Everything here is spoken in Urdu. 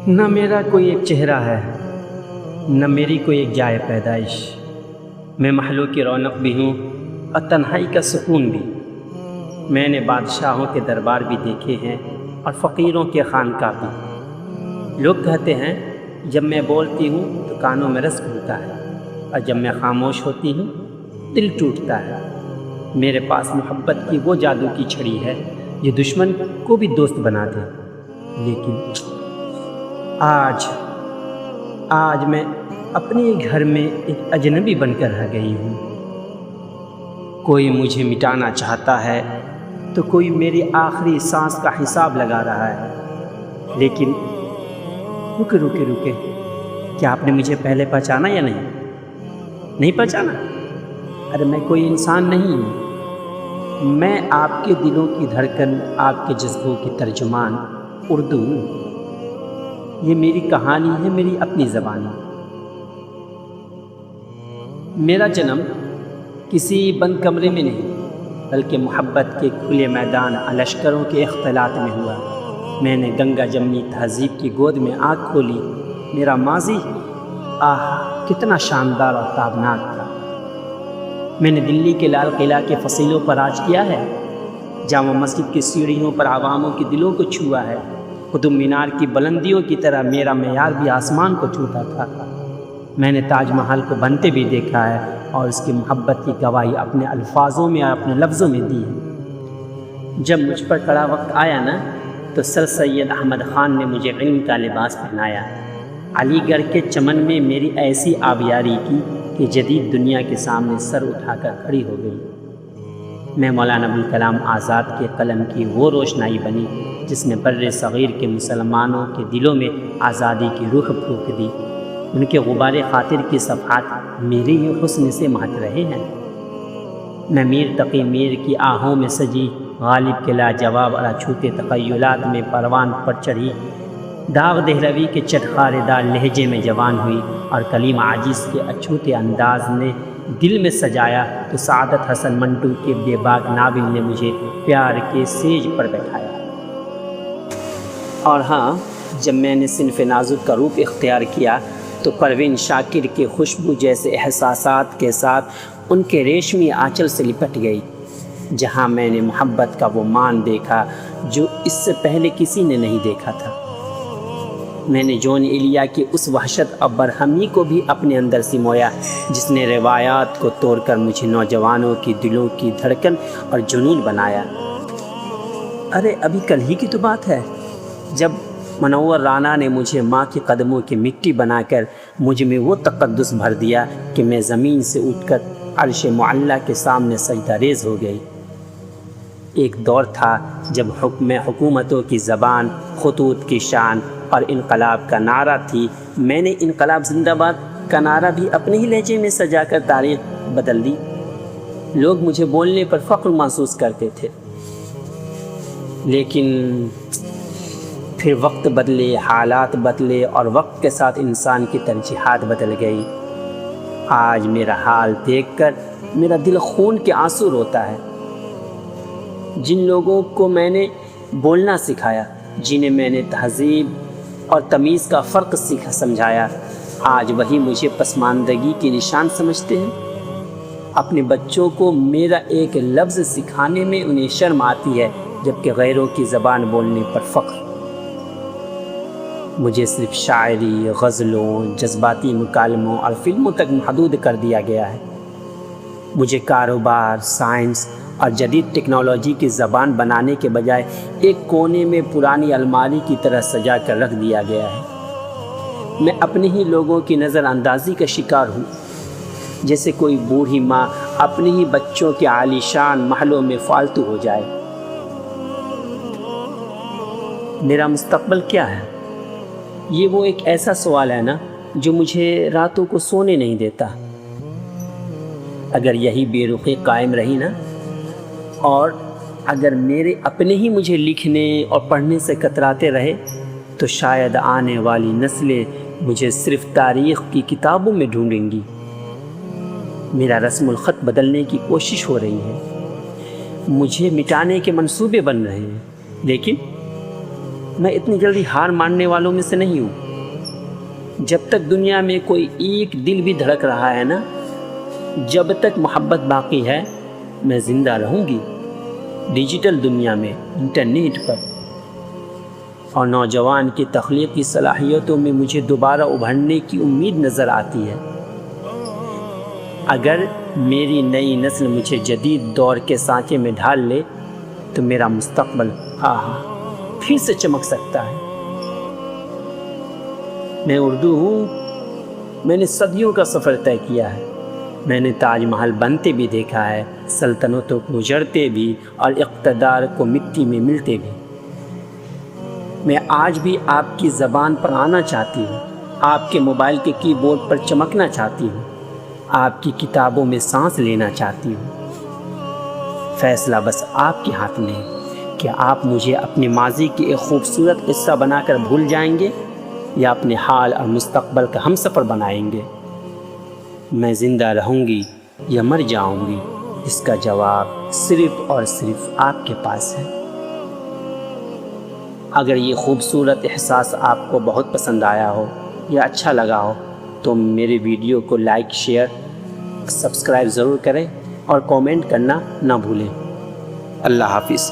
نہ میرا کوئی ایک چہرہ ہے، نہ میری کوئی ایک جائے پیدائش۔ میں محلوں کی رونق بھی ہوں اور تنہائی کا سکون بھی۔ میں نے بادشاہوں کے دربار بھی دیکھے ہیں اور فقیروں کے خانقاہ بھی۔ لوگ کہتے ہیں جب میں بولتی ہوں تو کانوں میں رس گھلتا ہے، اور جب میں خاموش ہوتی ہوں دل ٹوٹتا ہے۔ میرے پاس محبت کی وہ جادو کی چھڑی ہے جو دشمن کو بھی دوست بنا دے، لیکن آج میں اپنے گھر میں ایک اجنبی بن کر رہ گئی ہوں۔ کوئی مجھے مٹانا چاہتا ہے تو کوئی میری آخری سانس کا حساب لگا رہا ہے۔ لیکن رکے، کیا آپ نے مجھے پہلے پہچانا یا نہیں پہچانا؟ ارے میں کوئی انسان نہیں ہوں، میں آپ کے دلوں کی دھڑکن، آپ کے جذبوں کی ترجمان اردو ہوں۔ یہ میری کہانی ہے، میری اپنی زبان۔ میرا جنم کسی بند کمرے میں نہیں، بلکہ محبت کے کھلے میدان لشکروں کے اختلاط میں ہوا۔ میں نے گنگا جمنی تہذیب کی گود میں آنکھ کھولی۔ میرا ماضی کتنا شاندار اور تابناک تھا۔ میں نے دلی کے لال قلعہ کے فصیلوں پر راج کیا ہے، جامع مسجد کی سیڑھیوں پر عواموں کے دلوں کو چھوا ہے۔ قطب مینار کی بلندیوں کی طرح میرا معیار بھی آسمان کو چھوتا تھا۔ میں نے تاج محل کو بنتے بھی دیکھا ہے اور اس کی محبت کی گواہی اپنے الفاظوں میں اور اپنے لفظوں میں دی ہے۔ جب مجھ پر کڑا وقت آیا نا تو سر سید احمد خان نے مجھے علم کا لباس پہنایا۔ علی گڑھ کے چمن میں میری ایسی آبیاری کی کہ جدید دنیا کے سامنے سر اٹھا کر کھڑی ہو گئی۔ میں مولانا ابوالکلام آزاد کے قلم کی وہ روشنائی بنی جس نے بر صغیر کے مسلمانوں کے دلوں میں آزادی کی روح پھونک دی۔ ان کے غبار خاطر کی صفحات میرے ہی حسن سے مہک رہے ہیں۔ میں میر تقی میر کی آہوں میں سجی غالب کے لاجواب اور اچھوتے تخیلات میں پروان پر چڑھی، داغ دہلوی کے چٹخارے دار لہجے میں جوان ہوئی، اور کلیم عاجز کے اچھوتے انداز نے دل میں سجایا تو سعادت حسن منٹو کے بے باک ناول نے مجھے پیار کے سیج پر بیٹھایا۔ اور ہاں، جب میں نے صنف نازک کا روپ اختیار کیا تو پروین شاکر کے خوشبو جیسے احساسات کے ساتھ ان کے ریشمی آنچل سے لپٹ گئی۔ جہاں میں نے محبت کا وہ مان دیکھا جو اس سے پہلے کسی نے نہیں دیکھا تھا۔ میں نے جون ایلیا کی اس وحشت اور برہمی کو بھی اپنے اندر سمویا جس نے روایات کو توڑ کر مجھے نوجوانوں کی دلوں کی دھڑکن اور جنون بنایا۔ ارے ابھی کل ہی کی تو بات ہے جب منور رانا نے مجھے ماں کے قدموں کی مٹی بنا کر مجھ میں وہ تقدس بھر دیا کہ میں زمین سے اٹھ کر عرش معلیٰ کے سامنے سجدہ ریز ہو گئی۔ ایک دور تھا جب حکومتوں کی زبان، خطوط کی شان اور انقلاب کا نعرہ تھی۔ میں نے انقلاب زندہ باد کا نعرہ بھی اپنے ہی لہجے میں سجا کر تاریخ بدل دی۔ لوگ مجھے بولنے پر فخر محسوس کرتے تھے، لیکن پھر وقت بدلے، حالات بدلے اور وقت کے ساتھ انسان کی ترجیحات بدل گئی۔ آج میرا حال دیکھ کر میرا دل خون کے آنسو روتا ہے۔ جن لوگوں کو میں نے بولنا سکھایا، جنہیں میں نے تہذیب اور تمیز کا فرق سمجھایا، آج وہی مجھے پسماندگی کی نشان سمجھتے ہیں۔ اپنے بچوں کو میرا ایک لفظ سکھانے میں انہیں شرم آتی ہے، جبکہ غیروں کی زبان بولنے پر فخر۔ مجھے صرف شاعری، غزلوں، جذباتی مکالموں اور فلموں تک محدود کر دیا گیا ہے۔ مجھے کاروبار، سائنس اور جدید ٹیکنالوجی کی زبان بنانے کے بجائے ایک کونے میں پرانی الماری کی طرح سجا کر رکھ دیا گیا ہے۔ میں اپنے ہی لوگوں کی نظر اندازی کا شکار ہوں، جیسے کوئی بوڑھی ماں اپنے ہی بچوں کے عالیشان محلوں میں فالتو ہو جائے۔ میرا مستقبل کیا ہے؟ یہ وہ ایک ایسا سوال ہے نا جو مجھے راتوں کو سونے نہیں دیتا۔ اگر یہی بے رخی قائم رہی نا، اور اگر میرے اپنے ہی مجھے لکھنے اور پڑھنے سے کتراتے رہے، تو شاید آنے والی نسلیں مجھے صرف تاریخ کی کتابوں میں ڈھونڈیں گی۔ میرا رسم الخط بدلنے کی کوشش ہو رہی ہے، مجھے مٹانے کے منصوبے بن رہے ہیں، لیکن میں اتنی جلدی ہار ماننے والوں میں سے نہیں ہوں۔ جب تک دنیا میں کوئی ایک دل بھی دھڑک رہا ہے نا، جب تک محبت باقی ہے میں زندہ رہوں گی، ڈیجیٹل دنیا میں، انٹرنیٹ پر۔ اور نوجوان کی تخلیقی صلاحیتوں میں مجھے دوبارہ ابھرنے کی امید نظر آتی ہے۔ اگر میری نئی نسل مجھے جدید دور کے سانچے میں ڈھال لے تو میرا مستقبل پھر سے چمک سکتا ہے۔ میں اردو ہوں، میں نے صدیوں کا سفر طے کیا ہے۔ میں نے تاج محل بنتے بھی دیکھا ہے، سلطنتوں کو اجڑتے بھی اور اقتدار کو مٹی میں ملتے بھی۔ میں آج بھی آپ کی زبان پر آنا چاہتی ہوں، آپ کے موبائل کے کی بورڈ پر چمکنا چاہتی ہوں، آپ کی کتابوں میں سانس لینا چاہتی ہوں۔ فیصلہ بس آپ کے ہاتھ میں ہے کہ آپ مجھے اپنے ماضی کی ایک خوبصورت قصہ بنا کر بھول جائیں گے یا اپنے حال اور مستقبل کا ہم سفر بنائیں گے۔ میں زندہ رہوں گی یا مر جاؤں گی، اس کا جواب صرف اور صرف آپ کے پاس ہے۔ اگر یہ خوبصورت احساس آپ کو بہت پسند آیا ہو یا اچھا لگا ہو تو میرے ویڈیو کو لائک، شیئر، سبسکرائب ضرور کریں اور کامنٹ کرنا نہ بھولیں۔ اللہ حافظ۔